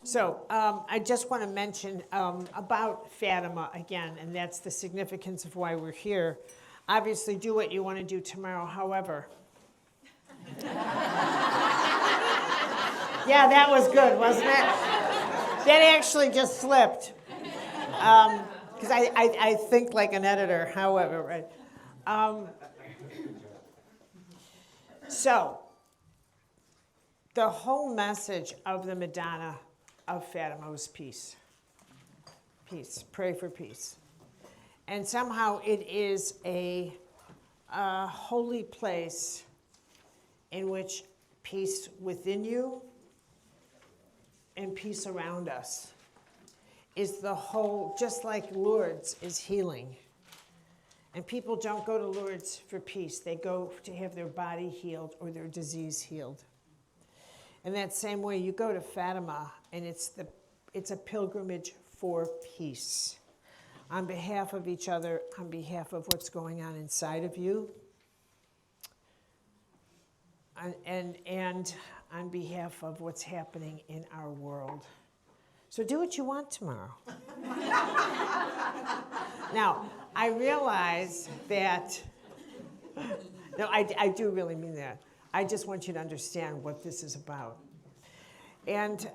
So I just want to mention about Fatima again, and that's the significance of why we're here. Obviously, do what you want to do tomorrow. However, yeah, that was good, wasn't it? That actually just slipped. Because I think like an editor. However, right? So the whole message of the Madonna of Fatima was peace. Peace. Pray for peace. And somehow it is a holy place in which peace within you and peace around us is the whole, just like Lourdes is healing. And people don't go to Lourdes for peace. They go to have their body healed or their disease healed. In that same way, you go to Fatima, and it's a pilgrimage for peace. On behalf of each other, on behalf of what's going on inside of you, and on behalf of what's happening in our world. So do what you want tomorrow. Now, I realize that, no, I do really mean that. I just want you to understand what this is about. And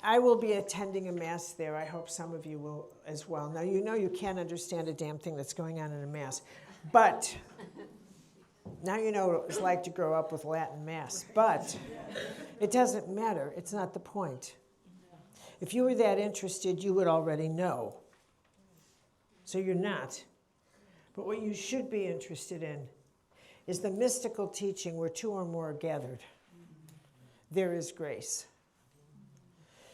I will be attending a Mass there. I hope some of you will as well. Now, you know you can't understand a damn thing that's going on in a Mass. But now you know what it's like to grow up with Latin Mass. But it doesn't matter. It's not the point. If you were that interested, you would already know. So you're not. But what you should be interested in is the mystical teaching where two or more are gathered. There is grace.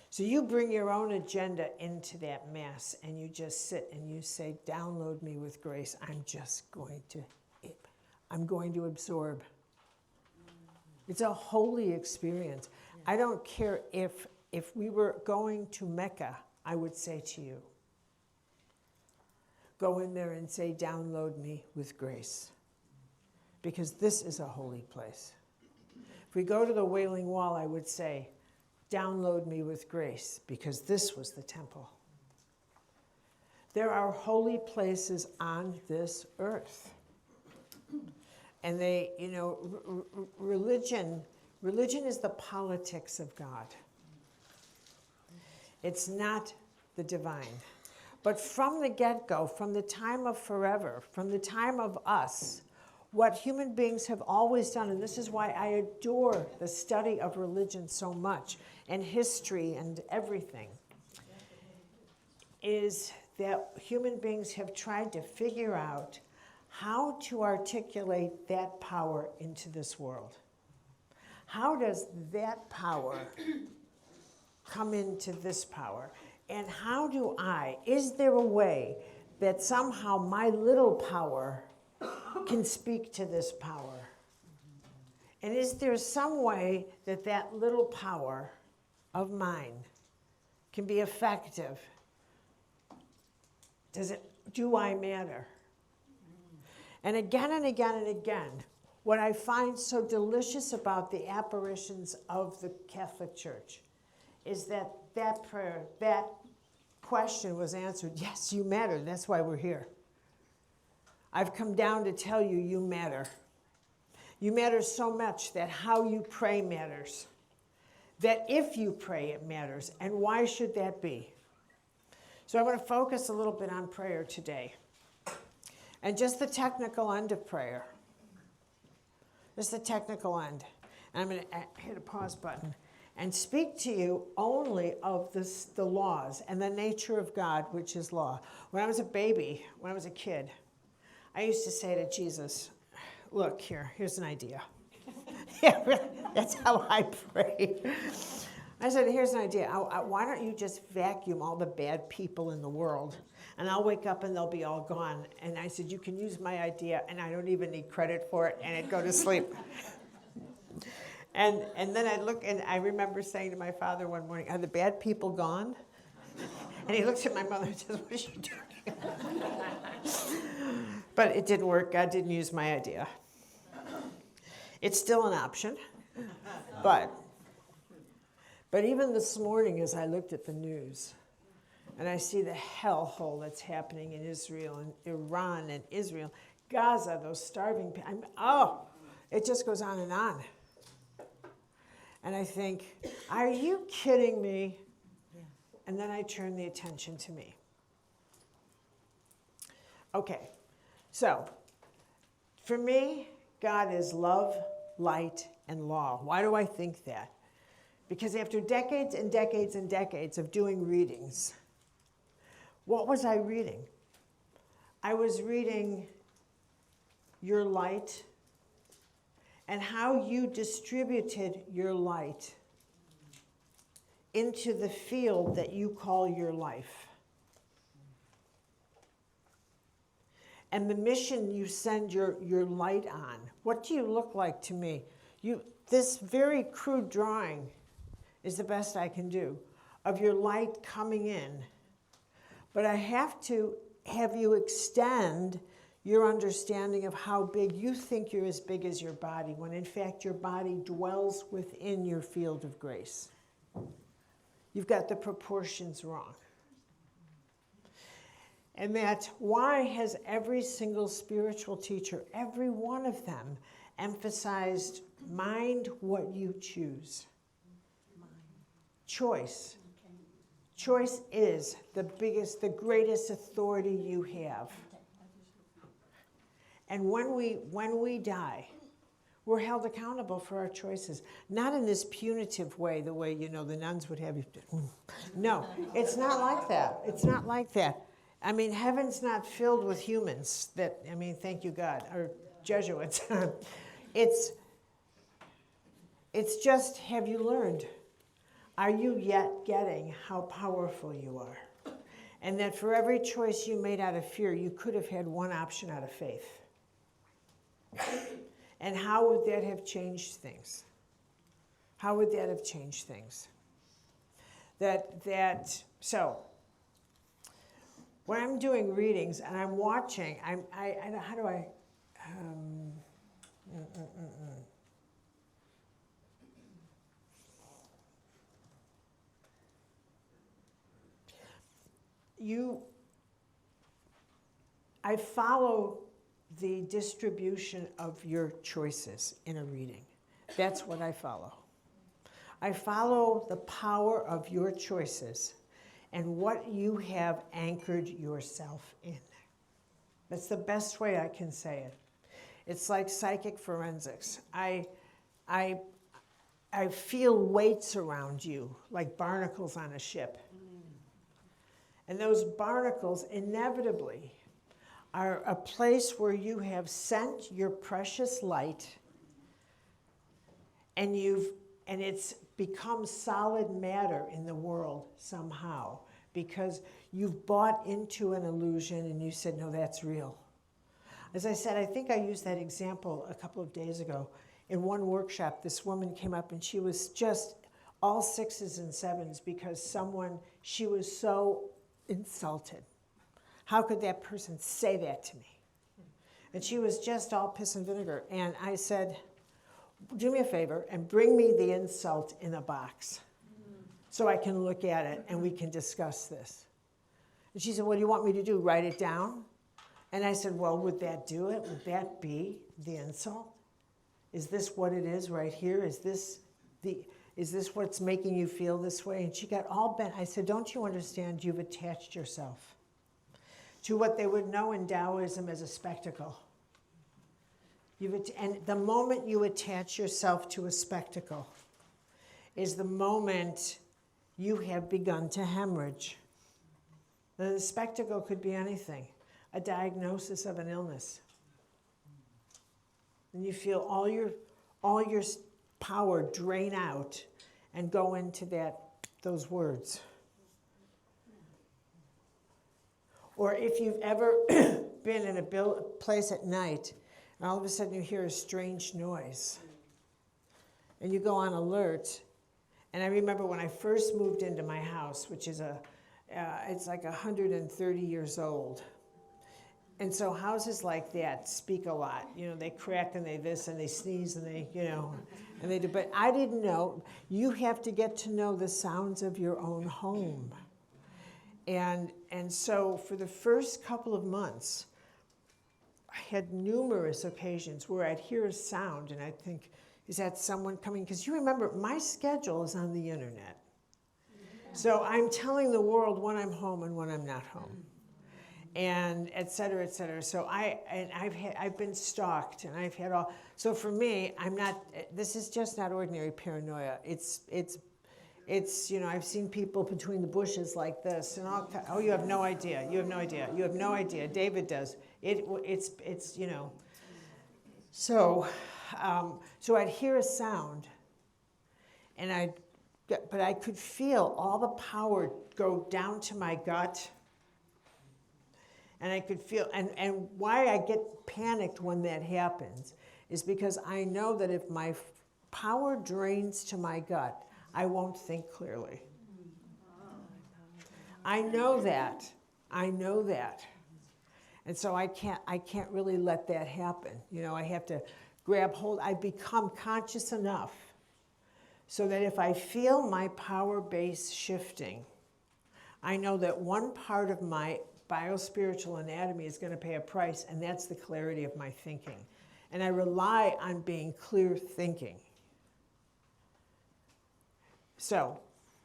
So you bring your own agenda into that Mass, and you just sit and you say, download me with grace. I'm going to absorb. It's a holy experience. I don't care if we were going to Mecca, I would say to you, go in there and say, download me with grace. Because this is a holy place. If we go to the Wailing Wall, I would say, download me with grace, because this was the temple. There are holy places on this earth. And they, you know, religion is the politics of God. It's not the divine. But from the get-go, from the time of forever, from the time of us, what human beings have always done, and this is why I adore the study of religion so much, and history and everything, is that human beings have tried to figure out how to articulate that power into this world. How does that power come into this power? And how is there a way that somehow my little power can speak to this power? And is there some way that that little power of mine can be effective? Do I matter? And again and again and again, what I find so delicious about the apparitions of the Catholic Church is that prayer, that question was answered. Yes, you matter. That's why we're here. I've come down to tell you, you matter. You matter so much that how you pray matters. That if you pray, it matters. And why should that be? So I want to focus a little bit on prayer today. And just the technical end of prayer. Just the technical end. And I'm going to hit a pause button and speak to you only of the laws and the nature of God, which is law. When I was a baby, when I was a kid, I used to say to Jesus, look, here's an idea. Yeah, really, that's how I pray. I said, here's an idea. Why don't you just vacuum all the bad people in the world, and I'll wake up and they'll be all gone. And I said, you can use my idea, and I don't even need credit for it, and I'd go to sleep. And then I'd look, and I remember saying to my father one morning, are the bad people gone? And he looks at my mother and says, what is she doing? But it didn't work. God didn't use my idea. It's still an option, but But even this morning, as I looked at the news, and I see the hellhole that's happening in Israel and Iran and Israel, Gaza, those starving people, it just goes on. And I think, are you kidding me? Yeah. And then I turn the attention to me. Okay, so for me, God is love, light, and law. Why do I think that? Because after decades and decades and decades of doing readings, what was I reading? I was reading your light and how you distributed your light into the field that you call your life. And the mission you send your light on. What do you look like to me? This very crude drawing is the best I can do of your light coming in. But I have to have you extend your understanding of how big you think you're as big as your body, when in fact your body dwells within your field of grace. You've got the proportions wrong. And that's why has every single spiritual teacher, every one of them, emphasized mind what you choose. Choice. Choice is the greatest authority you have. And when we die, we're held accountable for our choices. Not in this punitive way, the way, the nuns would have you do. No, it's not like that. It's not like that. I mean, heaven's not filled with humans thank you, God, or Jesuits. It's just, have you learned? Are you yet getting how powerful you are? And that for every choice you made out of fear, you could have had one option out of faith. And how would that have changed things? How would that have changed things? So, when I'm doing readings and I'm watching, I follow the distribution of your choices in a reading. That's what I follow. I follow the power of your choices and what you have anchored yourself in. That's the best way I can say it. It's like psychic forensics. I feel weights around you, like barnacles on a ship. And those barnacles inevitably are a place where you have sent your precious light and it's become solid matter in the world somehow because you've bought into an illusion and you said, no, that's real. As I said, I think I used that example a couple of days ago. In one workshop, this woman came up and she was just all 6s and 7s because she was so insulted. How could that person say that to me? And she was just all piss and vinegar. And I said, do me a favor and bring me the insult in a box so I can look at it and we can discuss this. And she said, what do you want me to do, write it down? And I said, well, would that do it? Would that be the insult? Is this what it is right here? Is this what's making you feel this way? And she got all bent. I said, don't you understand you've attached yourself to what they would know in Taoism as a spectacle? And the moment you attach yourself to a spectacle is the moment you have begun to hemorrhage. Now, the spectacle could be anything, a diagnosis of an illness. And you feel all your power drain out and go into those words. Or if you've ever been in a place at night and all of a sudden you hear a strange noise and you go on alert. And I remember when I first moved into my house, which is it's like 130 years old. And so houses like that speak a lot. You know, they crack and they this and they sneeze and they, you know, and they do. But I didn't know. You have to get to know the sounds of your own home. And so for the first couple of months, I had numerous occasions where I'd hear a sound and I'd think, is that someone coming? Because you remember, my schedule is on the internet. So I'm telling the world when I'm home and when I'm not home. And et cetera, et cetera. So I've been stalked, and I've had all. So for me, I'm not. This is just not ordinary paranoia. It's you know, I've seen people between the bushes like this, and all. Oh, you have no idea. You have no idea. You have no idea. David does. It's you know. So I'd hear a sound, and but I could feel all the power go down to my gut. And I could feel, and why I get panicked when that happens is because I know that if my power drains to my gut, I won't think clearly. I know that. I know that. And so I can't really let that happen. You know, I have to grab hold. I become conscious enough so that if I feel my power base shifting, I know that one part of my biospiritual anatomy is going to pay a price, and that's the clarity of my thinking. And I rely on being clear thinking. So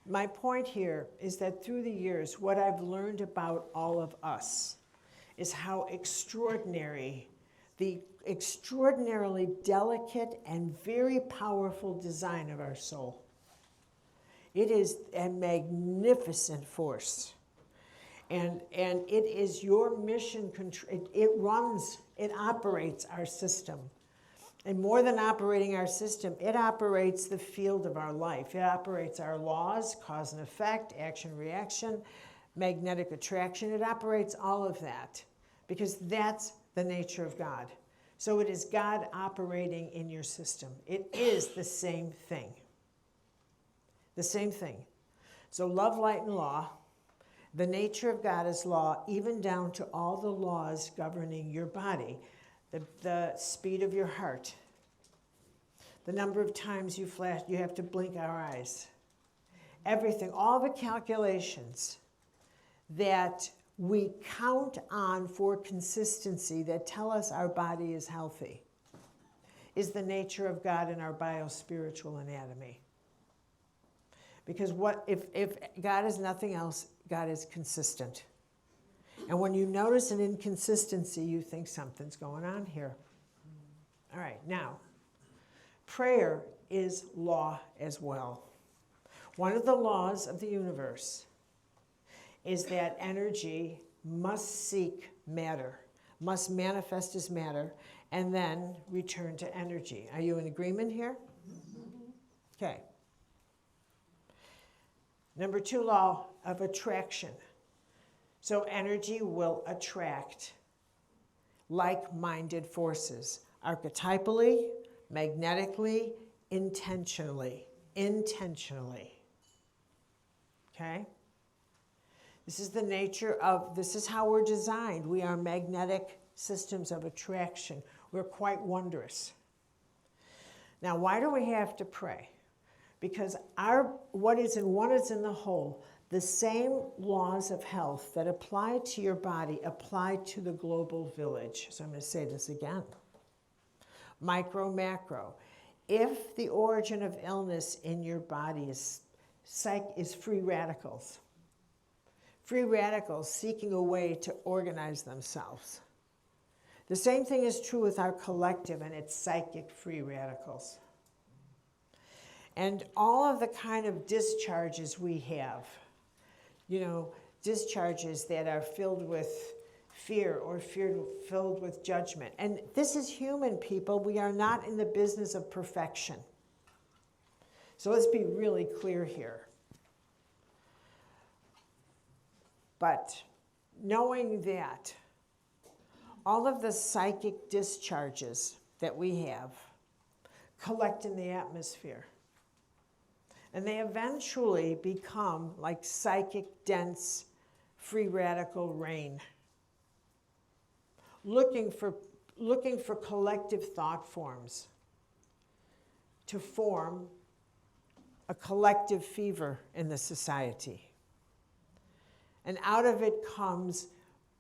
my point here is that through the years, what I've learned about all of us is how extraordinary, the extraordinarily delicate and very powerful design of our soul. It is a magnificent force. And it is your mission control. It operates our system. And more than operating our system, it operates the field of our life. It operates our laws, cause and effect, action, reaction, magnetic attraction. It operates all of that because that's the nature of God. So it is God operating in your system. It is the same thing. The same thing. So love, light, and law. The nature of God is law, even down to all the laws governing your body. The speed of your heart. The number of times you have to blink our eyes. Everything, all the calculations that we count on for consistency that tell us our body is healthy is the nature of God in our biospiritual anatomy. Because if God is nothing else, God is consistent. And when you notice an inconsistency, you think something's going on here. All right, now, prayer is law as well. One of the laws of the universe is that energy must seek matter, must manifest as matter, and then return to energy. Are you in agreement here? Okay. Number 2 law of attraction. So energy will attract like-minded forces, archetypally, magnetically, intentionally. Okay? This is the nature of, this is how we're designed. We are magnetic systems of attraction. We're quite wondrous. Now, why do we have to pray? Because what is in one is in the whole. The same laws of health that apply to your body apply to the global village. So I'm going to say this again. Micro, macro. If the origin of illness in your body is free radicals seeking a way to organize themselves. The same thing is true with our collective, and it's psychic free radicals. And all of the kind of discharges we have, discharges that are filled with fear or filled with judgment. And this is human, people. We are not in the business of perfection. So let's be really clear here. But knowing that all of the psychic discharges that we have collect in the atmosphere, and they eventually become like psychic, dense, free radical rain. looking for collective thought forms to form a collective fever in the society. And out of it comes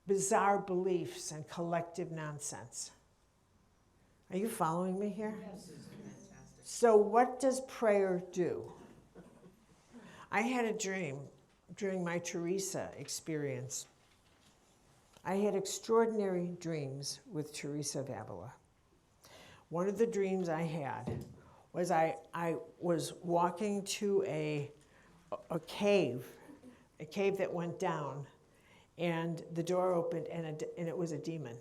bizarre beliefs and collective nonsense. Are you following me here? Yes. So what does prayer do? I had a dream during my Teresa experience. I had extraordinary dreams with Teresa of Avila. One of the dreams I had was I was walking to a cave that went down, and the door opened, and it was a demon.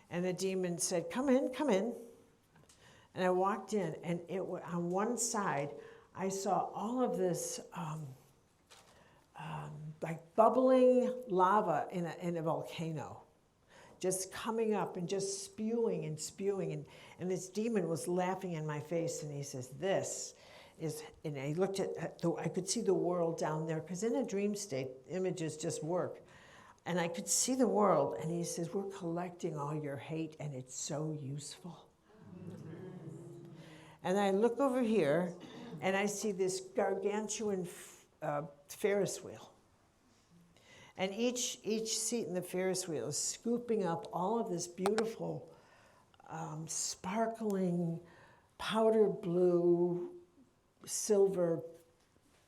And the demon said, "Come in, come in." And I walked in, and on one side, I saw all of this like bubbling lava in a volcano, just coming up and just spewing and spewing. And this demon was laughing in my face, and he says, "This is," and I looked I could see the world down there, because in a dream state, images just work. And I could see the world, and he says, "We're collecting all your hate, and it's so useful." And I look over here, and I see this gargantuan Ferris wheel. And each seat in the Ferris wheel is scooping up all of this beautiful, sparkling, powder blue, silver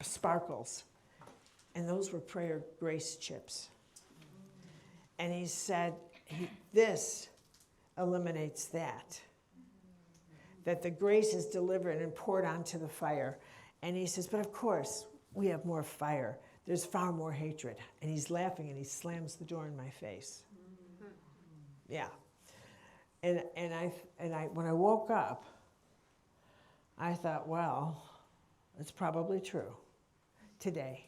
sparkles. And those were prayer grace chips. And he said, this eliminates that the grace is delivered and poured onto the fire. And he says, but of course, we have more fire. There's far more hatred. And he's laughing, and he slams the door in my face. Yeah. And when I woke up, I thought, well, it's probably true today.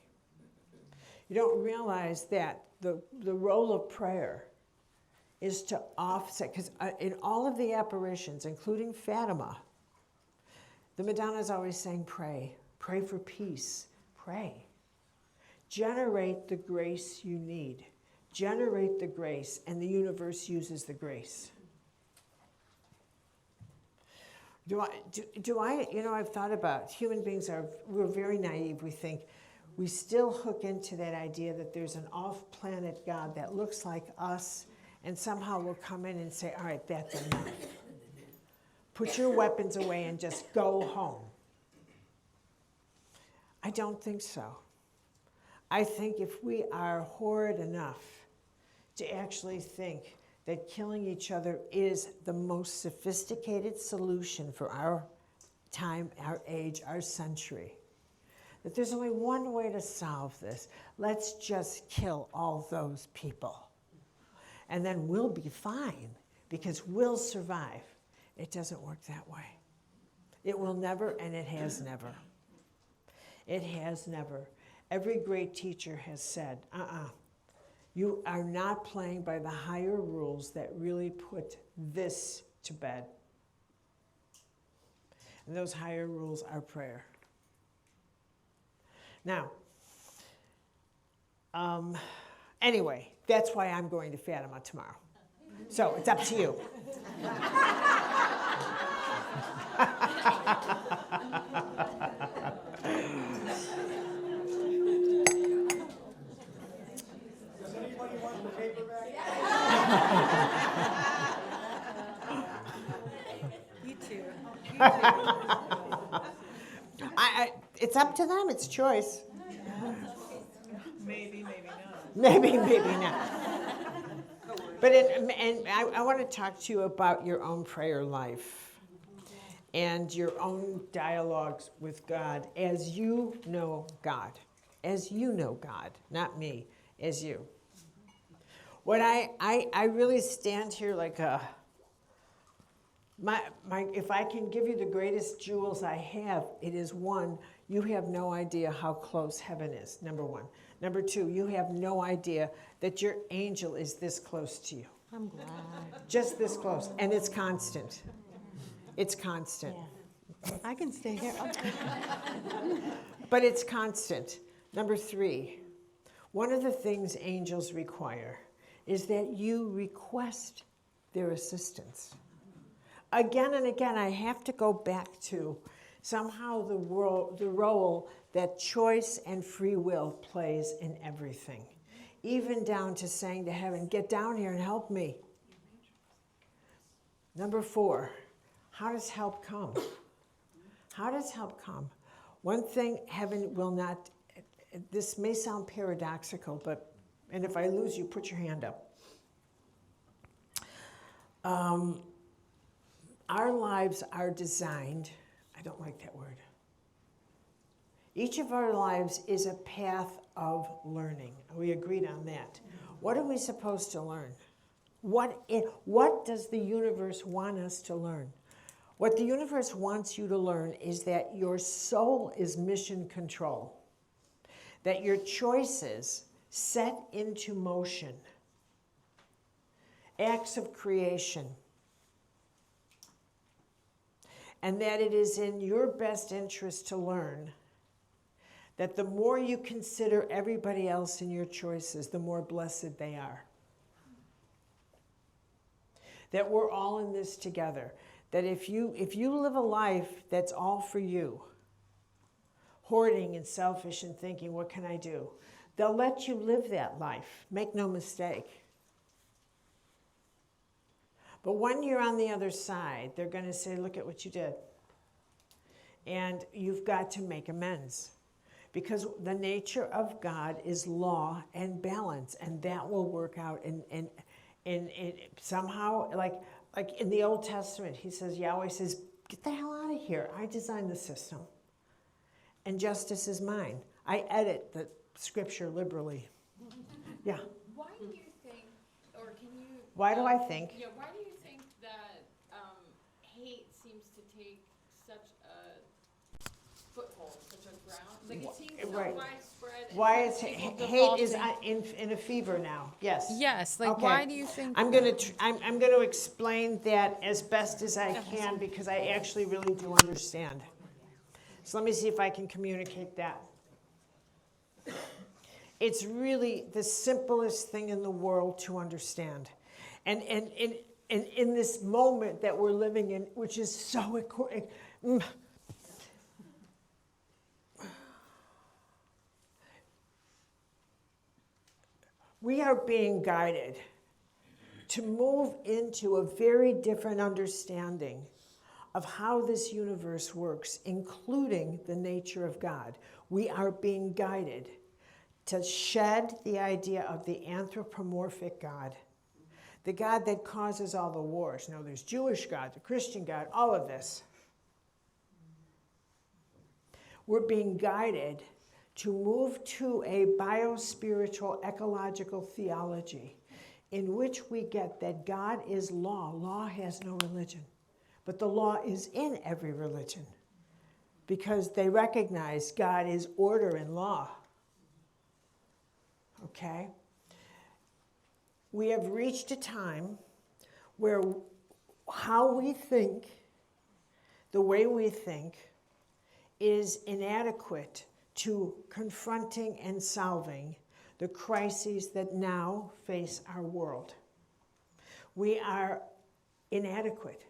You don't realize that the role of prayer is to offset, because in all of the apparitions, including Fatima, the Madonna is always saying, pray. Pray for peace. Pray. Generate the grace you need. Generate the grace, and the universe uses the grace. I've thought about, human beings we're very naive. We think, we still hook into that idea that there's an off-planet God that looks like us, and somehow will come in and say, all right, that's enough. Put your weapons away and just go home. I don't think so. I think if we are horrid enough to actually think that killing each other is the most sophisticated solution for our time, our age, our century, that there's only one way to solve this. Let's just kill all those people. And then we'll be fine, because we'll survive. It doesn't work that way. It will never, and it has never. It has never. Every great teacher has said, you are not playing by the higher rules that really put this to bed. And those higher rules are prayer. Now, anyway, that's why I'm going to Fatima tomorrow. So it's up to you. Does anybody want the paper back? You too. It's up to them. It's choice. Maybe, maybe not. Maybe not. But I want to talk to you about your own prayer life and your own dialogues with God as you know God. As you know God, not me, as you. What I really stand here like if I can give you the greatest jewels I have, it is one, you have no idea how close heaven is, number one. Number two, you have no idea that your angel is this close to you. I'm glad. Just this close. And it's constant. It's constant. Yeah. I can stay here. But it's constant. Number three, one of the things angels require is that you request their assistance. Again and again, I have to go back to somehow the role that choice and free will plays in everything. Even down to saying to heaven, get down here and help me. Number 4, how does help come? How does help come? One thing heaven will not, this may sound paradoxical, but, and if I lose you, put your hand up. Our lives are designed, I don't like that word. Each of our lives is a path of learning. We agreed on that. What are we supposed to learn? What does the universe want us to learn? What the universe wants you to learn is that your soul is mission control, that your choices set into motion, acts of creation, and that it is in your best interest to learn that the more you consider everybody else in your choices, the more blessed they are. That we're all in this together. That if you live a life that's all for you, hoarding and selfish and thinking, what can I do? They'll let you live that life. Make no mistake. But when you're on the other side, they're going to say, look at what you did. And you've got to make amends. Because the nature of God is law and balance, and that will work out. And somehow, like in the Old Testament, he says, Yahweh says, get the hell out of here. I designed the system. And justice is mine. I edit the scripture liberally. Yeah. Why do you think, or can you... Why do I think? Yeah, why do you think that hate seems to take such a foothold, such a ground? Like it seems so Right. widespread. and Why such is people hate is defaulting- in a fever now? Yes. Yes, like Okay. why do you think... I'm gonna explain that as best as I can because I actually really do understand. So let me see if I can communicate that. It's really the simplest thing in the world to understand. And in this moment that we're living in, which is so we are being guided to move into a very different understanding of how this universe works, including the nature of God. We are being guided to shed the idea of the anthropomorphic God, the God that causes all the wars. Now, there's Jewish God, the Christian God, all of this. We're being guided to move to a biospiritual ecological theology in which we get that God is law. Law has no religion, but the law is in every religion because they recognize God is order and law. Okay? We have reached a time where how we think, the way we think, is inadequate to confronting and solving the crises that now face our world. We are inadequate.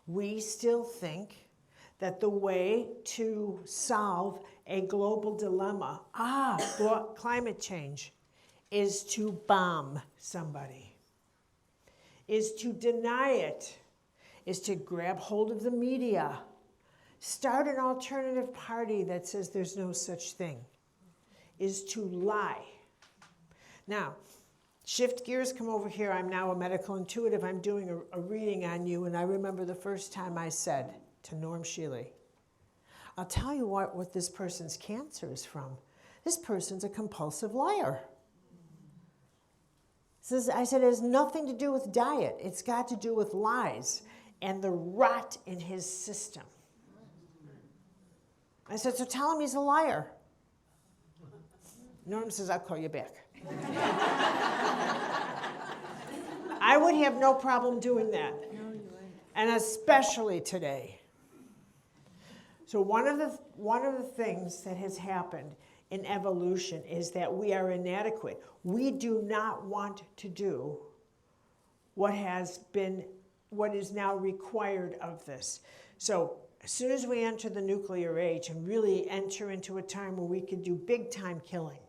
We still think that the way to solve a global dilemma, climate change, is to bomb somebody, is to deny it, is to grab hold of the media, start an alternative party that says there's no such thing, is to lie. Now, shift gears, come over here. I'm now a medical intuitive. I'm doing a reading on you, and I remember the first time I said to Norm Shealy, I'll tell you what this person's cancer is from. This person's a compulsive liar. I said, it has nothing to do with diet. It's got to do with lies and the rot in his system. I said, so tell him he's a liar. Norm says, I'll call you back. I would have no problem doing that. And especially today. So one of the things that has happened in evolution is that we are inadequate. We do not want to do what is now required of this. So as soon as we enter the nuclear age and really enter into a time where we could do big time killing,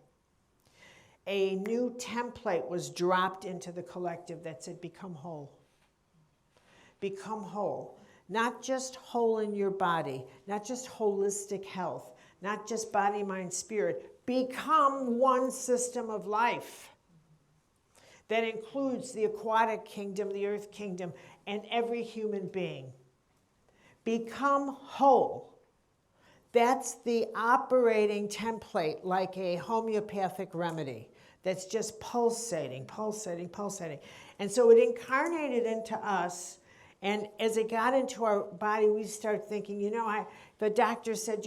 a new template was dropped into the collective that said, become whole. Become whole. Not just whole in your body, not just holistic health, not just body, mind, spirit. Become one system of life that includes the aquatic kingdom, the earth kingdom, and every human being. Become whole. That's the operating template, like a homeopathic remedy that's just pulsating, pulsating, pulsating. And so it incarnated into us, and as it got into our body, we start thinking, the doctor said,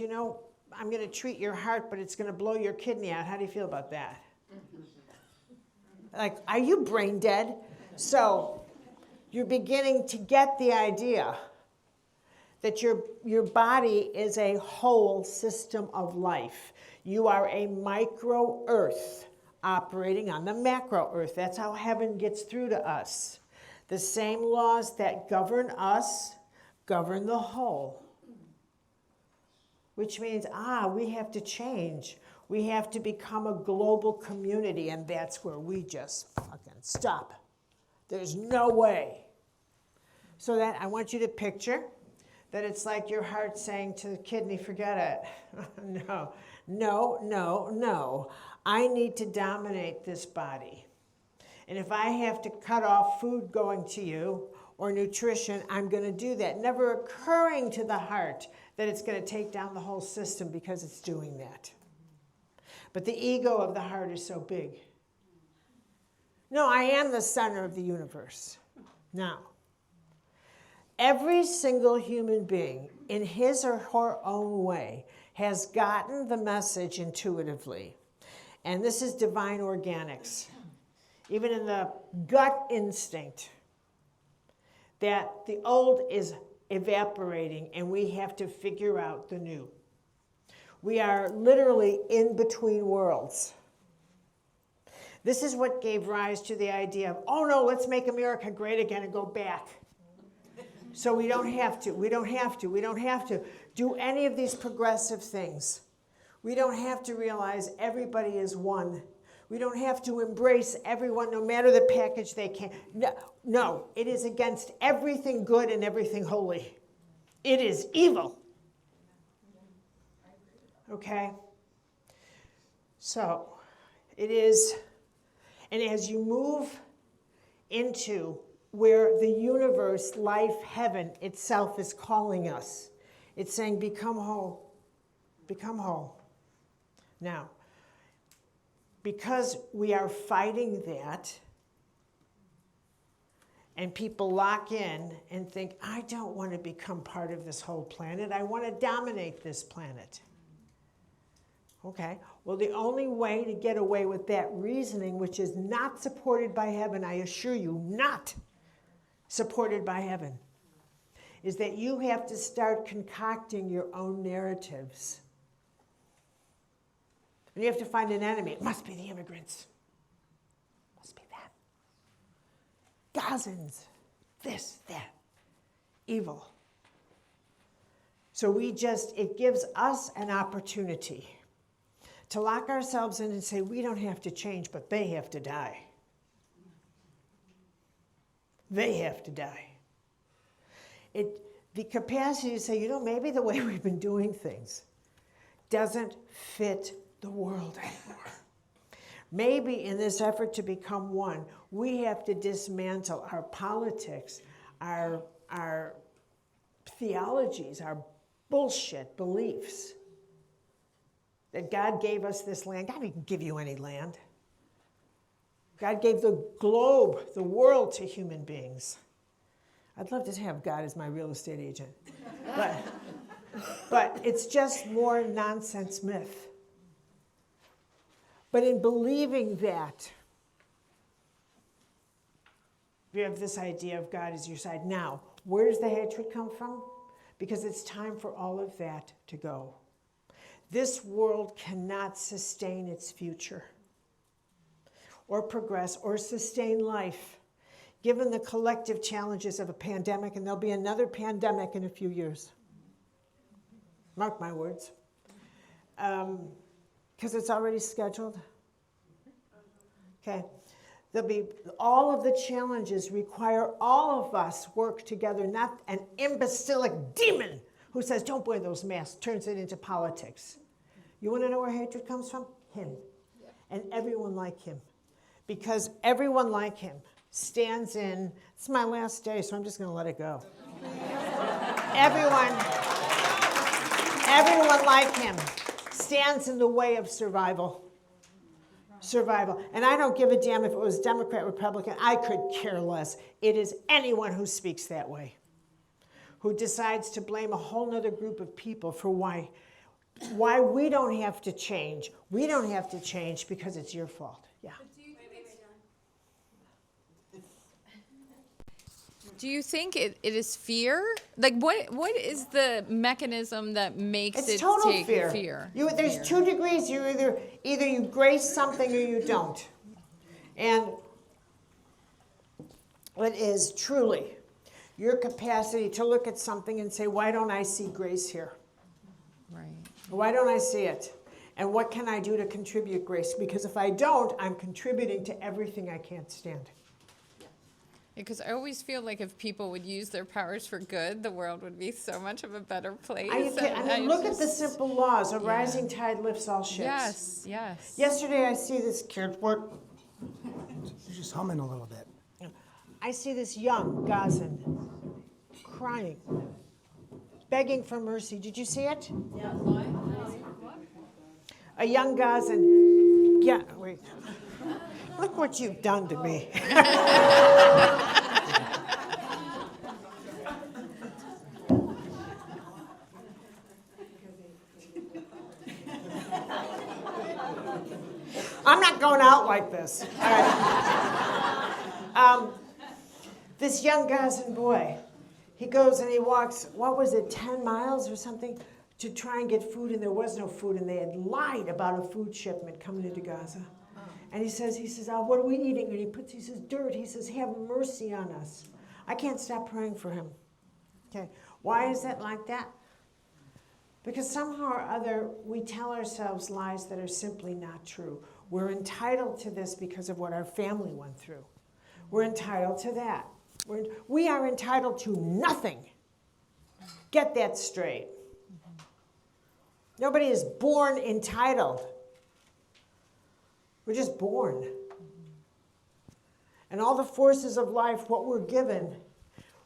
I'm going to treat your heart, but it's going to blow your kidney out. How do you feel about that? Like, are you brain dead? So you're beginning to get the idea that your body is a whole system of life. You are a micro-earth operating on the macro-earth. That's how heaven gets through to us. The same laws that govern us govern the whole. Which means, we have to change. We have to become a global community, and that's where we just fucking stop. There's no way. So that I want you to picture that it's like your heart saying to the kidney, forget it. No. I need to dominate this body. And if I have to cut off food going to you or nutrition, I'm going to do that. Never occurring to the heart that it's going to take down the whole system because it's doing that. But the ego of the heart is so big. No, I am the center of the universe. Now, every single human being, in his or her own way, has gotten the message intuitively. And this is divine organics. Even in the gut instinct, that the old is evaporating and we have to figure out the new. We are literally in between worlds. This is what gave rise to the idea of, oh no, let's make America great again and go back. So we don't have to do any of these progressive things. We don't have to realize everybody is one. We don't have to embrace everyone, no matter the package they can. No, it is against everything good and everything holy. It is evil. Okay? So, it is, and as you move into where the universe, life, heaven itself is calling us, it's saying, become whole. Become whole. Now, because we are fighting that, and people lock in and think, I don't want to become part of this whole planet. I want to dominate this planet. Okay, well, the only way to get away with that reasoning, which is not supported by heaven, I assure you, not supported by heaven, is that you have to start concocting your own narratives. And you have to find an enemy. It must be the immigrants. It must be them. Gazans. This, that. Evil. So it gives us an opportunity to lock ourselves in and say, we don't have to change, but they have to die. They have to die. The capacity to say, maybe the way we've been doing things doesn't fit the world anymore. Maybe in this effort to become one, we have to dismantle our politics, our theologies, our bullshit beliefs. That God gave us this land. God didn't give you any land. God gave the globe, the world, to human beings. I'd love to have God as my real estate agent. But it's just more nonsense myth. But in believing that, you have this idea of God as your side. Now, where does the hatred come from? Because it's time for all of that to go. This world cannot sustain its future or progress or sustain life, given the collective challenges of a pandemic, and there'll be another pandemic in a few years. Mark my words. Because it's already scheduled. Okay. There'll be all of the challenges require all of us work together, not an imbecilic demon who says, don't wear those masks, turns it into politics. You want to know where hatred comes from? Him. Yeah. And everyone like him. Because everyone like him stands in, it's my last day, so I'm just going to let it go. everyone like him stands in the way of survival. Survival. And I don't give a damn if it was Democrat, Republican. I could care less. It is anyone who speaks that way, who decides to blame a whole other group of people for why we don't have to change. We don't have to change because it's your fault. Yeah. Do you think it is fear? Like, what is the mechanism that makes It's it total take fear. There's 2 degrees. You either you grace something or you don't. And it is truly your capacity to look at something and say, why don't I see grace here? Right. Why don't I see it? And what can I do to contribute grace? Because if I don't, I'm contributing to everything I can't stand. Because I always feel like if people would use their powers for good, the world would be so much of a better place. Look at the simple laws. A rising tide lifts all ships. Yes, yes. Yesterday I see this kid, He's just humming a little bit. I see this young Gazan crying, begging for mercy. Did you see it? Yeah. A young Gazan. Yeah, wait. Look what you've done to me. I'm not going out like this. All right. This young Gazan boy, he goes and he walks, 10 miles or something, to try and get food, and there was no food, and they had lied about a food shipment coming into Gaza. And he says, what are we eating? And he says, dirt. He says, have mercy on us. I can't stop praying for him. Okay. Why is it like that? Because somehow or other, we tell ourselves lies that are simply not true. We're entitled to this because of what our family went through. We're entitled to that. We are entitled to nothing. Get that straight. Nobody is born entitled. We're just born. And all the forces of life, what we're given,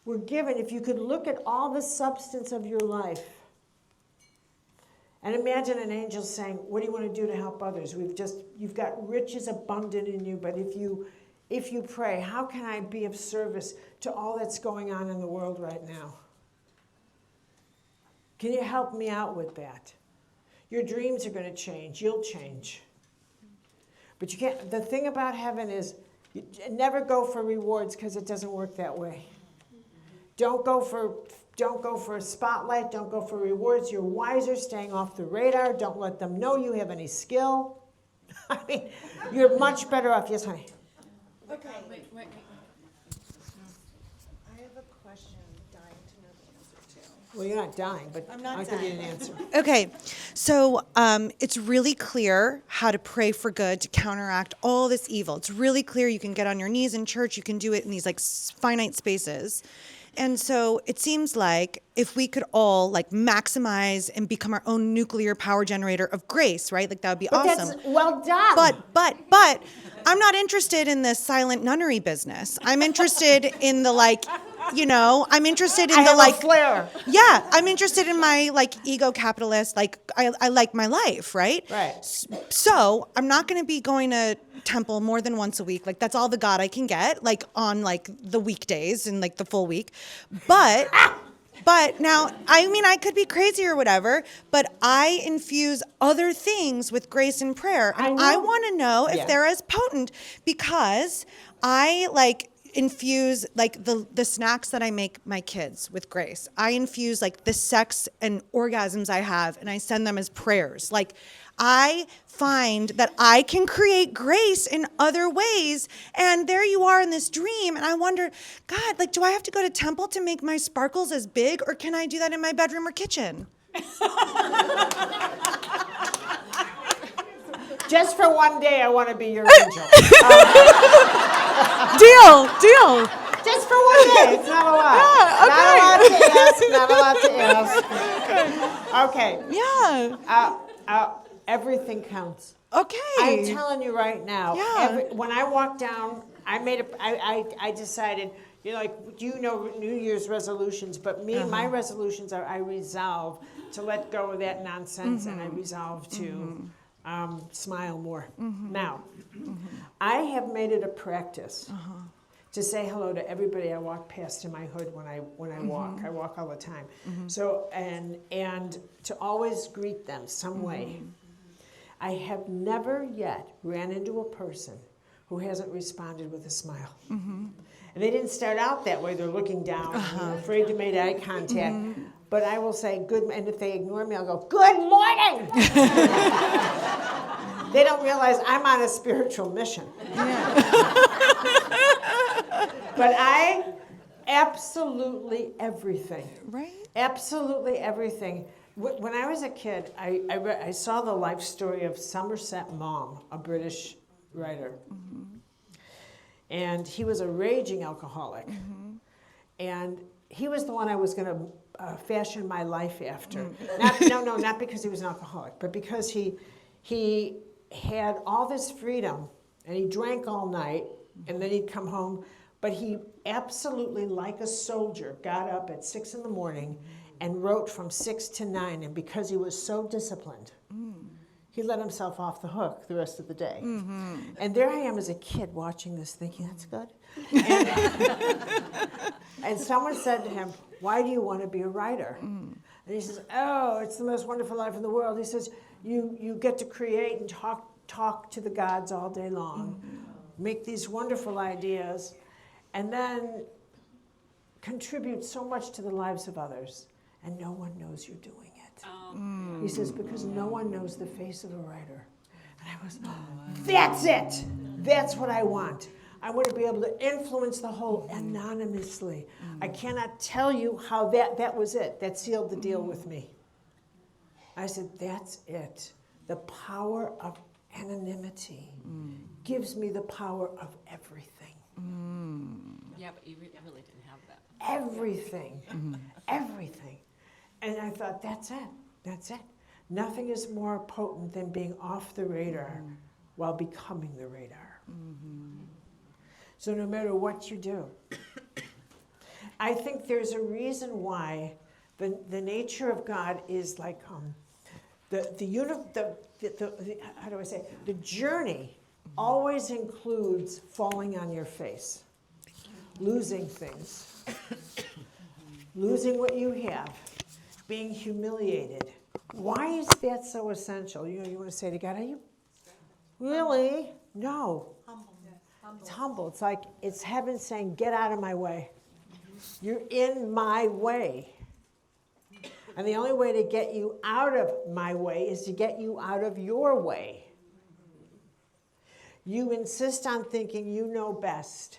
if you could look at all the substance of your life, and imagine an angel saying, what do you want to do to help others? You've got riches abundant in you, but if you pray, how can I be of service to all that's going on in the world right now? Can you help me out with that? Your dreams are going to change. You'll change. But you can't. The thing about heaven is, you never go for rewards because it doesn't work that way. Don't go for a spotlight. Don't go for rewards. You're wiser staying off the radar. Don't let them know you have any skill. I mean, you're much better off. Yes, honey. Okay. Wait. I have a question I'm dying to know the answer to. Well, you're not dying, but I'm not I'll give you dying. an answer. Okay, so it's really clear how to pray for good to counteract all this evil. It's really clear you can get on your knees in church. You can do it in these finite spaces. And so it seems like if we could all maximize and become our own nuclear power generator of grace, right? That would be awesome. That's well done. But I'm not interested in the silent nunnery business. I'm interested in the I'm interested in a flair. Yeah, I'm interested in my ego capitalist. I like my life, right? Right. So I'm not going to be going to temple more than once a week. That's all the God I can get. On the weekdays and the full week. But now, I could be crazy or whatever, but I infuse other things with grace and prayer. And I want to know if they're as potent, because I infuse like the snacks that I make my kids with grace. I infuse like the sex and orgasms I have, and I send them as prayers. Like I find that I can create grace in other ways. And there you are in this dream, and I wonder, God, like, do I have to go to temple to make my sparkles as big, or can I do that in my bedroom or kitchen? Just for one day, I want to be your angel. Deal. Just for one day. It's not a lot. Yeah, Not a lot to ask. Okay. Yeah. Everything counts. Okay. I'm telling you right now. Yeah. When I walked down, I decided, New Year's resolutions, but my resolutions are I resolve to let go of that nonsense, and I resolve to smile more. Now, I have made it a practice to say hello to everybody I walk past in my hood when I walk. I walk all the time. So and to always greet them some way. I have never yet ran into a person who hasn't responded with a smile. And they didn't start out that way. They're looking down, afraid to make eye contact. But I will say good, and if they ignore me, I'll go, good morning. They don't realize I'm on a spiritual mission. But absolutely everything. Right. Absolutely everything. When I was a kid, I saw the life story of Somerset Maugham, a British writer. And he was a raging alcoholic. And he was the one I was going to fashion my life after. Not because he was an alcoholic, but because he had all this freedom, and he drank all night, and then he'd come home. But he absolutely, like a soldier, got up at 6 in the morning and wrote from 6 to 9. And because he was so disciplined, he let himself off the hook the rest of the day. And there I am as a kid watching this thinking, that's good. And someone said to him, why do you want to be a writer? And he says, oh, it's the most wonderful life in the world. He says, you get to create and talk to the gods all day long, make these wonderful ideas, and then contribute so much to the lives of others, and no one knows you're doing it. He says, because no one knows the face of a writer. And I was, that's it. That's what I want. I want to be able to influence the whole anonymously. I cannot tell you how that was it. That sealed the deal with me. I said, that's it. The power of anonymity gives me the power of everything. Yeah, but you really didn't have that. Everything. Everything. And I thought, that's it. Nothing is more potent than being off the radar while becoming the radar. So no matter what you do, I think there's a reason why the nature of God is like the journey always includes falling on your face, losing things, losing what you have, being humiliated. Why is that so essential? You want to say to God, are you really? No. It's humble. It's like it's heaven saying, get out of my way. You're in my way. And the only way to get you out of my way is to get you out of your way. You insist on thinking you know best.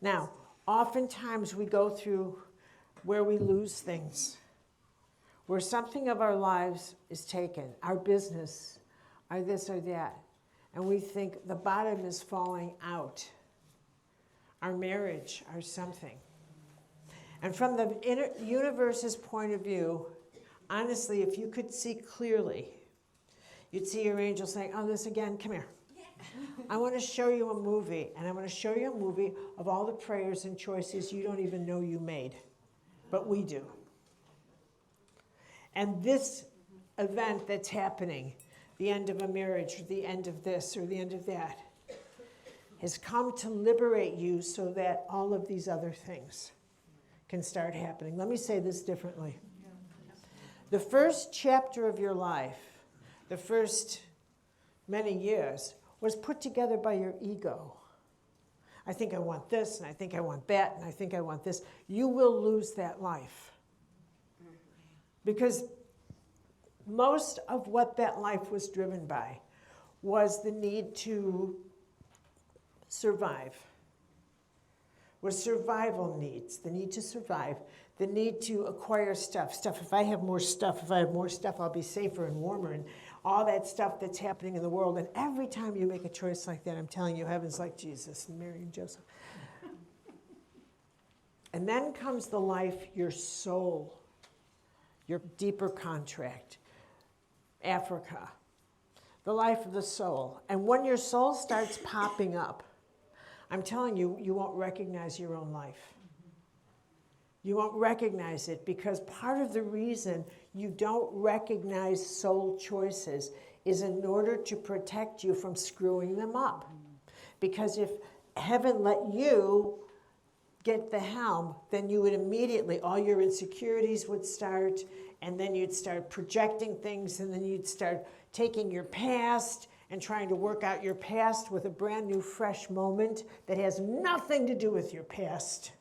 Now, oftentimes we go through where we lose things, where something of our lives is taken, our business, or this or that, and we think the bottom is falling out, our marriage, or something. And from the universe's point of view, honestly, if you could see clearly, you'd see your angel saying, oh, this again, come here. I want to show you a movie, and I want to show you a movie of all the prayers and choices you don't even know you made, but we do. And this event that's happening, the end of a marriage, or the end of this, or the end of that, has come to liberate you so that all of these other things can start happening. Let me say this differently. The first chapter of your life, the first many years, was put together by your ego. I think I want this, and I think I want that, and I think I want this, you will lose that life. Because most of what that life was driven by was the need to survive, was survival needs, the need to survive, the need to acquire stuff. If I have more stuff, I'll be safer and warmer, and all that stuff that's happening in the world. And every time you make a choice like that, I'm telling you, heaven's like Jesus and Mary and Joseph. And then comes the life, your soul, your deeper contract, Africa, the life of the soul. And when your soul starts popping up, I'm telling you, you won't recognize your own life. You won't recognize it, because part of the reason you don't recognize soul choices is in order to protect you from screwing them up. Because if heaven let you get the helm, then you would immediately, all your insecurities would start, and then you'd start projecting things, and then you'd start taking your past and trying to work out your past with a brand new, fresh moment that has nothing to do with your past.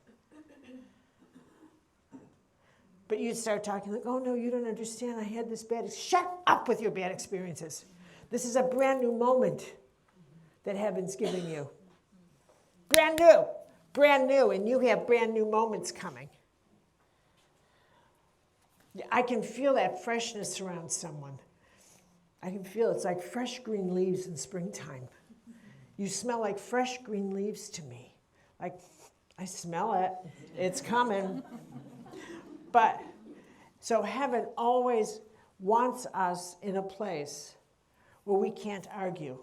But you'd start talking like, oh no, you don't understand, I had this bad, shut up with your bad experiences. This is a brand new moment that heaven's giving you. Brand new, and you have brand new moments coming. I can feel that freshness around someone. I can feel it's like fresh green leaves in springtime. You smell like fresh green leaves to me. Like, I smell it, it's coming. But, so heaven always wants us in a place where we can't argue,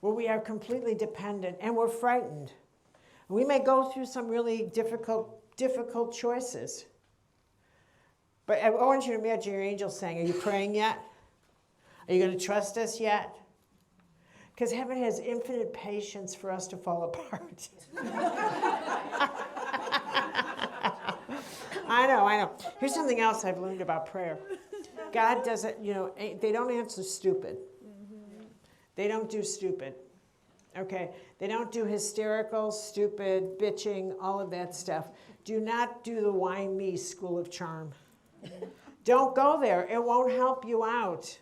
where we are completely dependent and we're frightened. We may go through some really difficult choices. But I want you to imagine your angel saying, are you praying yet? Are you going to trust us yet? Because heaven has infinite patience for us to fall apart. I know. Here's something else I've learned about prayer. God doesn't, they don't answer stupid. They don't do stupid. Okay? They don't do hysterical, stupid, bitching, all of that stuff. Do not do the why me school of charm. Don't go there. It won't help you out.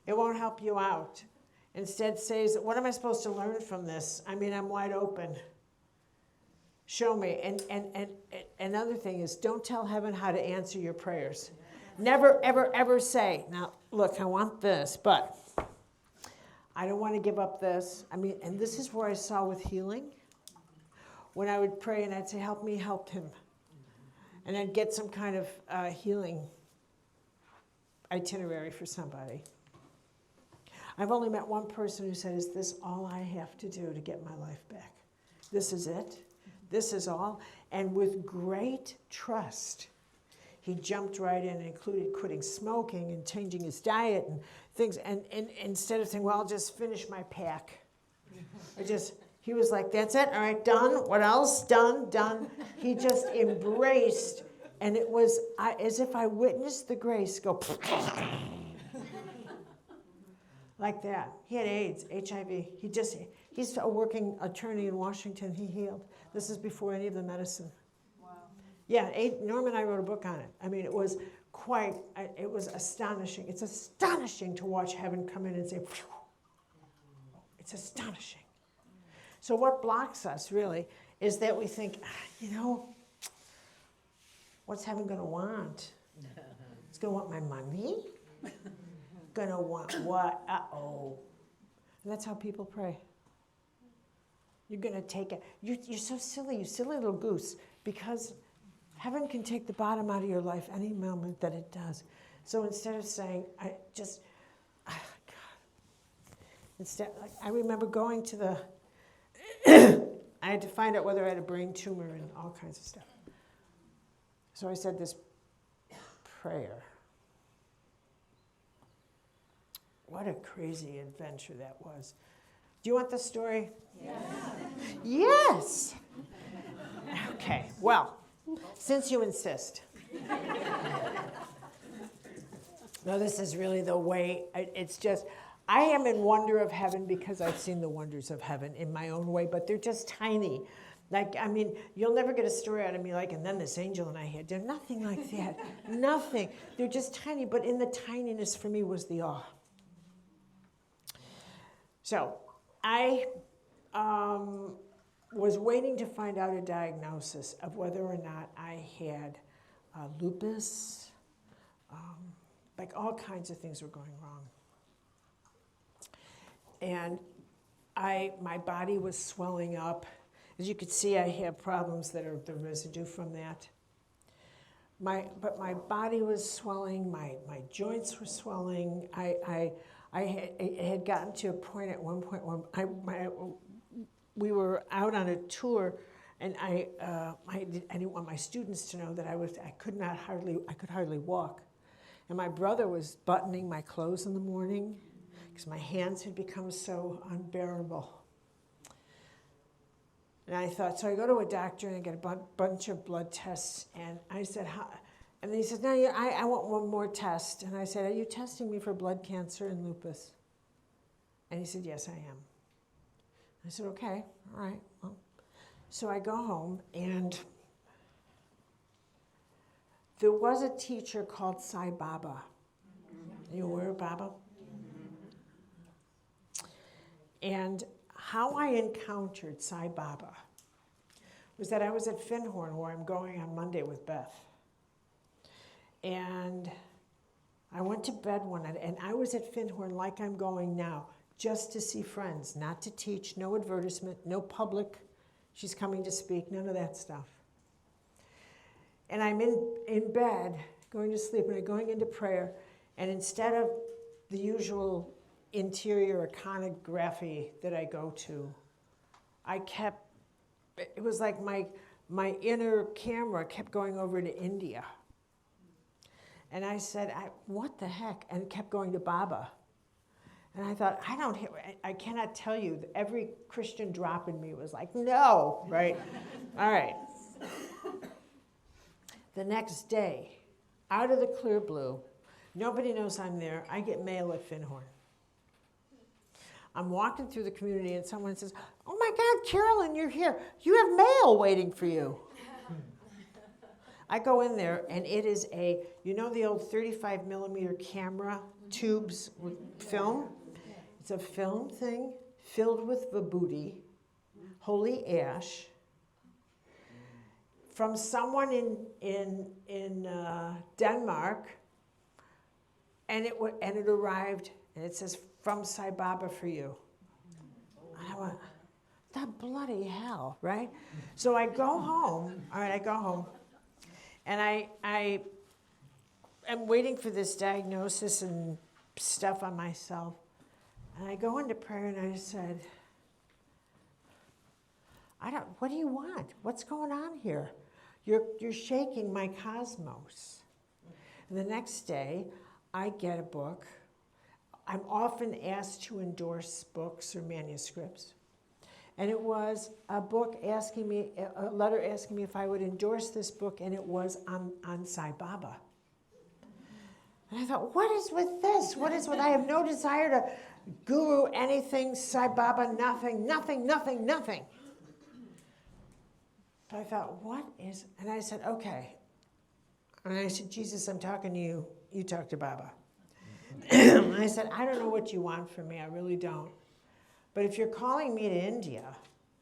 It won't help you out. Instead says, what am I supposed to learn from this? I mean, I'm wide open. Show me. And another thing is, don't tell heaven how to answer your prayers. Never, ever, ever say, now, look, I want this, but I don't want to give up this. I mean, and this is where I saw with healing. When I would pray and I'd say, help me help him. And I'd get some kind of healing itinerary for somebody. I've only met one person who said, is this all I have to do to get my life back? This is it? This is all? And with great trust, he jumped right in and included quitting smoking and changing his diet and things. And instead of saying, well, I'll just finish my pack. He was like, that's it, all right, done. What else? Done. He just embraced, and it was as if I witnessed the grace go like that. He had AIDS, HIV. He's a working attorney in Washington. He healed. This is before any of the medicine. Wow. Yeah, Norm and I wrote a book on it. I mean, it was astonishing. It's astonishing to watch heaven come in and say, phew. It's astonishing. So what blocks us, really, is that we think, what's heaven going to want? It's going to want my money? Going to want what? Uh-oh. And that's how people pray. You're going to take it. You're so silly, you silly little goose, because heaven can take the bottom out of your life any moment that it does. So instead of saying, I remember going to the, I had to find out whether I had a brain tumor and all kinds of stuff. So I said this prayer. What a crazy adventure that was. Do you want the story? Yes. Yes. Okay, well, since you insist. No, this is really the way, it's just, I am in wonder of heaven because I've seen the wonders of heaven in my own way, but they're just tiny. Like, I mean, you'll never get a story out of me like, and then this angel and I had dinner. Nothing like that. Nothing. They're just tiny, but in the tininess for me was the awe. So I was waiting to find out a diagnosis of whether or not I had lupus, like all kinds of things were going wrong. And my body was swelling up. As you could see, I have problems that are the residue from that. But my body was swelling, my joints were swelling. I had gotten to a point at one point when we were out on a tour, and I didn't want my students to know that I could hardly walk. And my brother was buttoning my clothes in the morning because my hands had become so unbearable. And I thought, so I go to a doctor and I get a bunch of blood tests. And I said, how? And he said, no, I want one more test. And I said, are you testing me for blood cancer and lupus? And he said, yes, I am. I said, okay, all right. Well. So I go home, and there was a teacher called Sai Baba. Are you aware of Baba? And how I encountered Sai Baba was that I was at Finhorn, where I'm going on Monday with Beth. And I went to bed one night, and I was at Finhorn like I'm going now, just to see friends, not to teach, no advertisement, no public, she's coming to speak, none of that stuff. And I'm in bed, going to sleep, and I'm going into prayer, and instead of the usual interior iconography that I go to, it was like my inner camera kept going over to India. And I said, what the heck? And kept going to Baba. And I thought, I cannot tell you, every Christian drop in me was like, no, right? All right. The next day, out of the clear blue, nobody knows I'm there, I get mail at Finhorn. I'm walking through the community and someone says, oh my God, Carolyn, you're here. You have mail waiting for you. I go in there, and it is you know the old 35 millimeter camera tubes with film? It's a film thing filled with vibhuti, holy ash, from someone in Denmark, and it arrived, and it says, from Sai Baba for you. And I went, the bloody hell, right? So I go home, and I am waiting for this diagnosis and stuff on myself. And I go into prayer and I said, what do you want? What's going on here? You're shaking my cosmos. And the next day, I get a book. I'm often asked to endorse books or manuscripts. And it was a letter asking me if I would endorse this book, and it was on Sai Baba. And I thought, what is with this? I have no desire to guru anything, Sai Baba, nothing. But I thought, and I said, okay. And I said, Jesus, I'm talking to you. You talk to Baba. And I said, I don't know what you want from me. I really don't. But if you're calling me to India,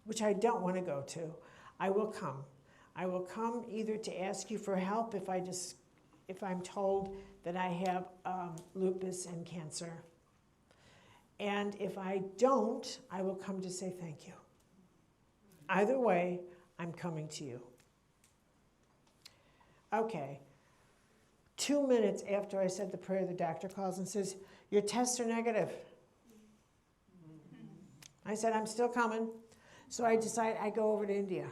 which I don't want to go to, I will come. I will come either to ask you for help if I'm told that I have lupus and cancer. And if I don't, I will come to say thank you. Either way, I'm coming to you. Okay. 2 minutes after I said the prayer, the doctor calls and says, your tests are negative. I said, I'm still coming. So I decide I go over to India.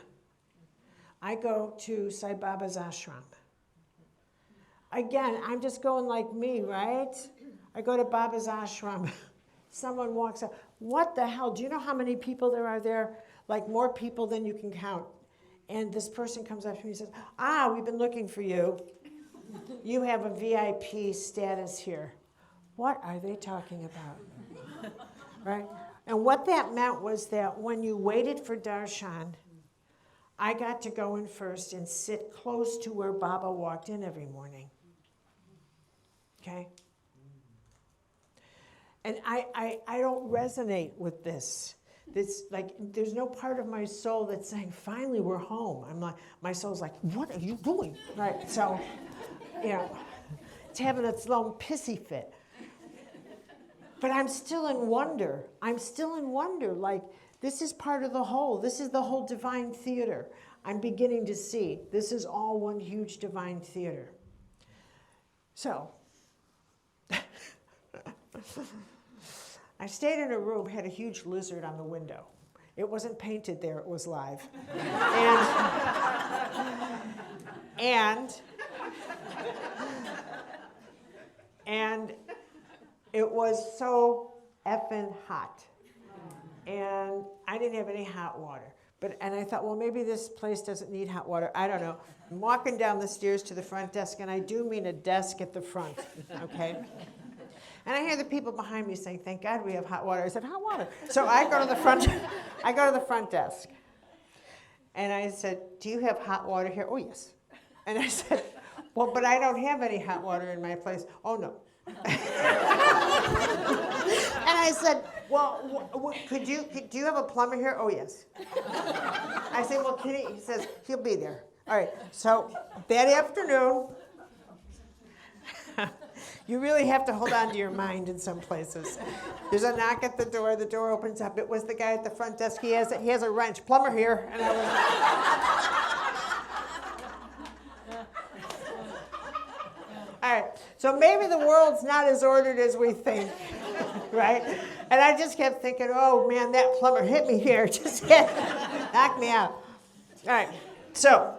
I go to Sai Baba's ashram. Again, I'm just going like me, right? I go to Baba's ashram. Someone walks up. What the hell? Do you know how many people there are there? Like more people than you can count. And this person comes up to me and says, we've been looking for you. You have a VIP status here. What are they talking about? Right? And what that meant was that when you waited for darshan, I got to go in first and sit close to where Baba walked in every morning. Okay? And I don't resonate with this. This, like, there's no part of my soul that's saying, finally we're home. I'm like, my soul's like, what are you doing? Right? So, you know, it's having its own pissy fit. But I'm still in wonder. I'm still in wonder. Like, this is part of the whole. This is the whole divine theater. I'm beginning to see. This is all one huge divine theater. So, I stayed in a room, had a huge lizard on the window. It wasn't painted there, it was live. And it was so effing hot. And I didn't have any hot water. And I thought, well, maybe this place doesn't need hot water. I don't know. I'm walking down the stairs to the front desk, and I do mean a desk at the front, okay? And I hear the people behind me saying, thank God we have hot water. I said, hot water. So I go to the front desk. And I said, do you have hot water here? Oh, yes. And I said, well, but I don't have any hot water in my place. Oh, no. And I said, well, do you have a plumber here? Oh, yes. I said, well, he says, he'll be there. All right, so that afternoon, you really have to hold on to your mind in some places. There's a knock at the door opens up. It was the guy at the front desk. He has a wrench. Plumber here. And I was all right, so maybe the world's not as ordered as we think, right? And I just kept thinking, oh man, that plumber hit me here. Just knocked me out. All right, so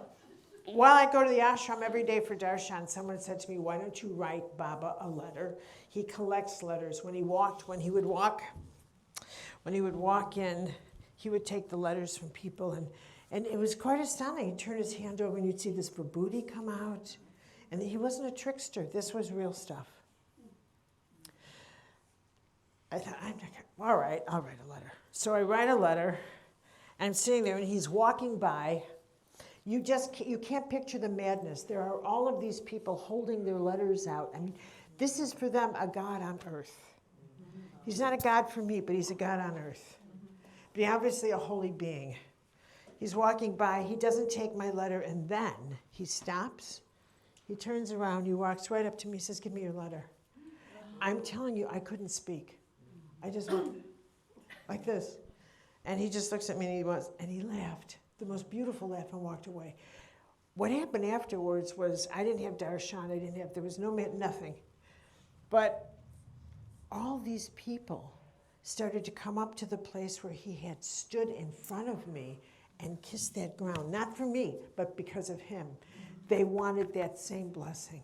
while I go to the ashram every day for darshan, someone said to me, why don't you write Baba a letter? He collects letters. When he would walk in, he would take the letters from people, and it was quite astounding. He'd turn his hand over and you'd see this vibhuti come out. And he wasn't a trickster. This was real stuff. I thought, all right, I'll write a letter. So I write a letter. I'm sitting there, and he's walking by. You can't picture the madness. There are all of these people holding their letters out. I mean, this is for them a God on earth. He's not a God for me, but he's a God on earth. But he's obviously a holy being. He's walking by. He doesn't take my letter, and then he stops. He turns around, he walks right up to me, says, give me your letter. I'm telling you, I couldn't speak. I just went like this. And he just looks at me and he laughed, the most beautiful laugh, and walked away. What happened afterwards was I didn't have darshan, there was nothing. But all these people started to come up to the place where he had stood in front of me and kissed that ground, not for me, but because of him. They wanted that same blessing.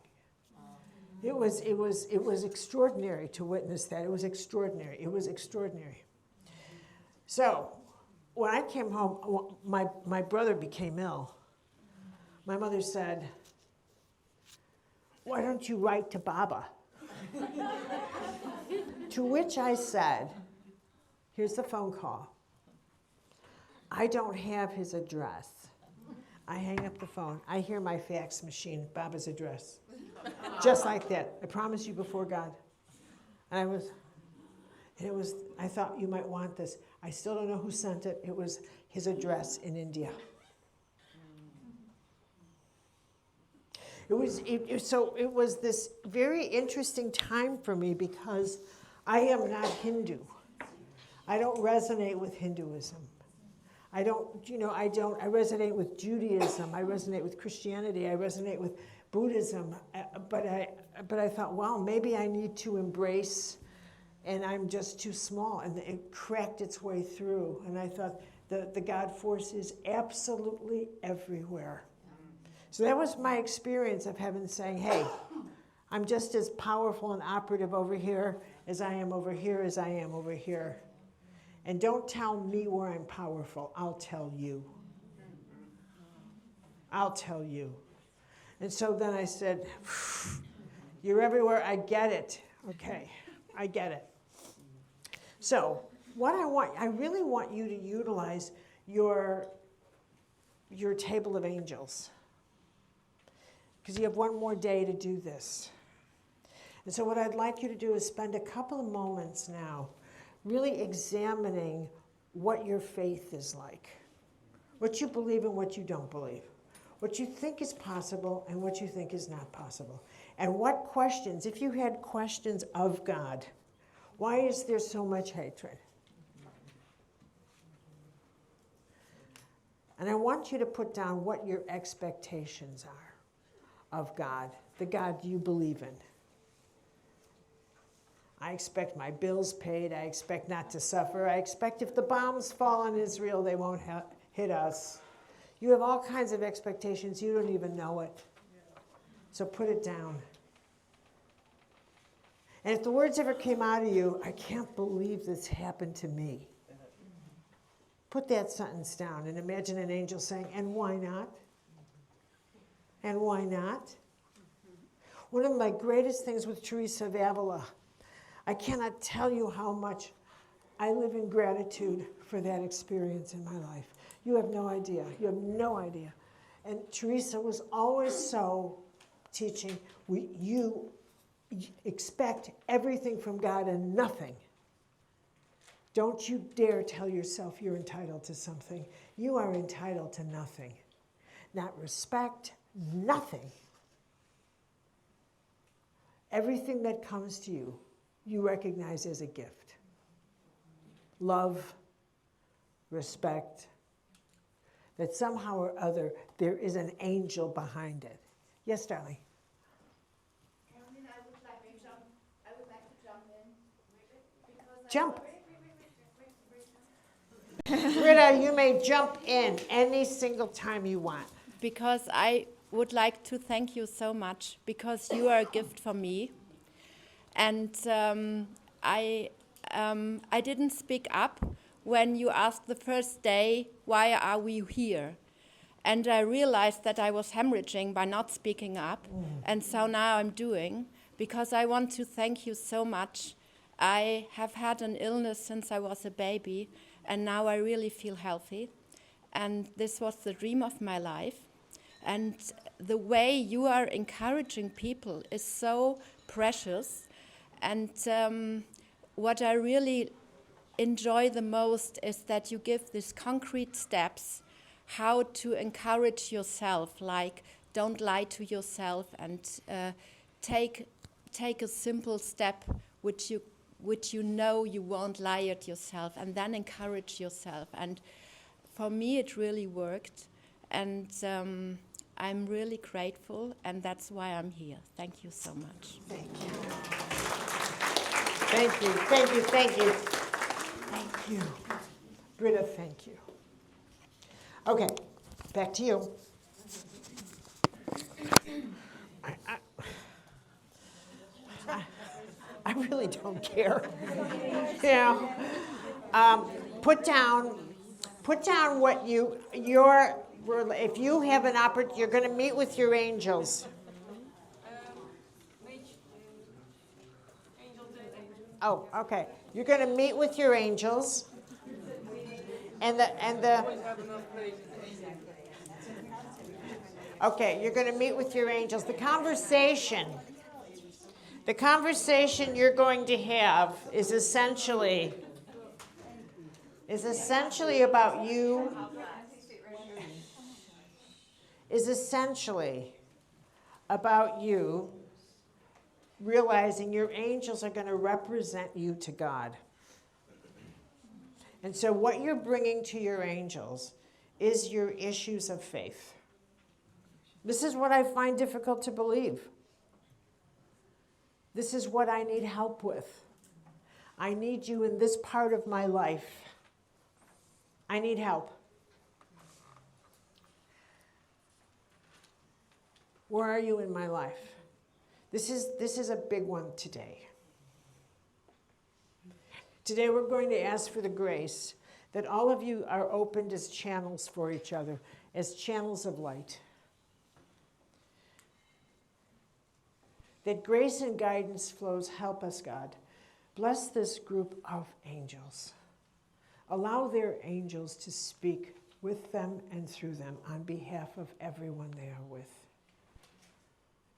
It was extraordinary to witness that. It was extraordinary. So when I came home, my brother became ill. My mother said, why don't you write to Baba? To which I said, here's the phone call. I don't have his address. I hang up the phone. I hear my fax machine, Baba's address. Just like that. I promise you before God. And I thought you might want this. I still don't know who sent it. It was his address in India. It was this very interesting time for me because I am not Hindu. I don't resonate with Hinduism. I resonate with Judaism, I resonate with Christianity, I resonate with Buddhism, but I thought, well, maybe I need to embrace, and I'm just too small, and it cracked its way through, and I thought the God force is absolutely everywhere. So that was my experience of heaven saying, hey, I'm just as powerful and operative over here as I am over here as I am over here. And don't tell me where I'm powerful. I'll tell you. I'll tell you. And so then I said, you're everywhere. I get it. Okay, I get it. So I really want you to utilize your table of angels, because you have one more day to do this. And so what I'd like you to do is spend a couple of moments now really examining what your faith is like, what you believe and what you don't believe, what you think is possible and what you think is not possible, and what questions, if you had questions of God, why is there so much hatred? And I want you to put down what your expectations are of God, the God you believe in. I expect my bills paid. I expect not to suffer. I expect if the bombs fall on Israel, they won't hit us. You have all kinds of expectations. You don't even know it. So put it down. And if the words ever came out of you, I can't believe this happened to me, put that sentence down and imagine an angel saying, and why not? And why not? One of my greatest things with Teresa of Avila, I cannot tell you how much I live in gratitude for that experience in my life. You have no idea. You have no idea. And Teresa was always so teaching, you expect everything from God and nothing. Don't you dare tell yourself you're entitled to something. You are entitled to nothing. Not respect, nothing. Everything that comes to you, you recognize as a gift. Love, respect, that somehow or other there is an angel behind it. Yes, darling? Carolyn, I would like to jump in. Because Jump. Britta, you may jump in any single time you want. Because I would like to thank you so much, because you are a gift for me. And I didn't speak up when you asked the first day, why are we here? And I realized that I was hemorrhaging by not speaking up. And so now I'm doing, because I want to thank you so much. I have had an illness since I was a baby, and now I really feel healthy. And this was the dream of my life. And the way you are encouraging people is so precious. And what I really enjoy the most is that you give these concrete steps how to encourage yourself, like don't lie to yourself, and take a simple step which you know you won't lie at yourself, and then encourage yourself. And for me it really worked, and I'm really grateful, and that's why I'm here. Thank you so much. Thank you. Thank you, thank you, thank you. Thank you. Britta, thank you. Okay, back to you. I really don't care. Yeah. Put down what if you have an opportunity, you're going to meet with your angels. Oh, okay. You're going to meet with your angels. Okay, you're going to meet with your angels. The conversation you're going to have is essentially about you. Is essentially about you realizing your angels are going to represent you to God. And so what you're bringing to your angels is your issues of faith. This is what I find difficult to believe. This is what I need help with. I need you in this part of my life. I need help. Where are you in my life? This is a big one today. Today we're going to ask for the grace that all of you are opened as channels for each other, as channels of light. That grace and guidance flows, help us, God, Bless this group of angels. Allow their angels to speak with them and through them on behalf of everyone they are with.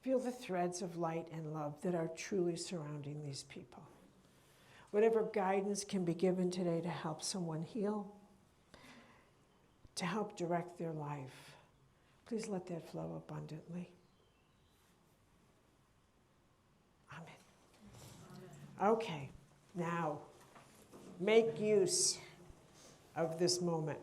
Feel the threads of light and love that are truly surrounding these people. Whatever guidance can be given today to help someone heal, to help direct their life, please let that flow abundantly. Amen. Okay, now make use of this moment.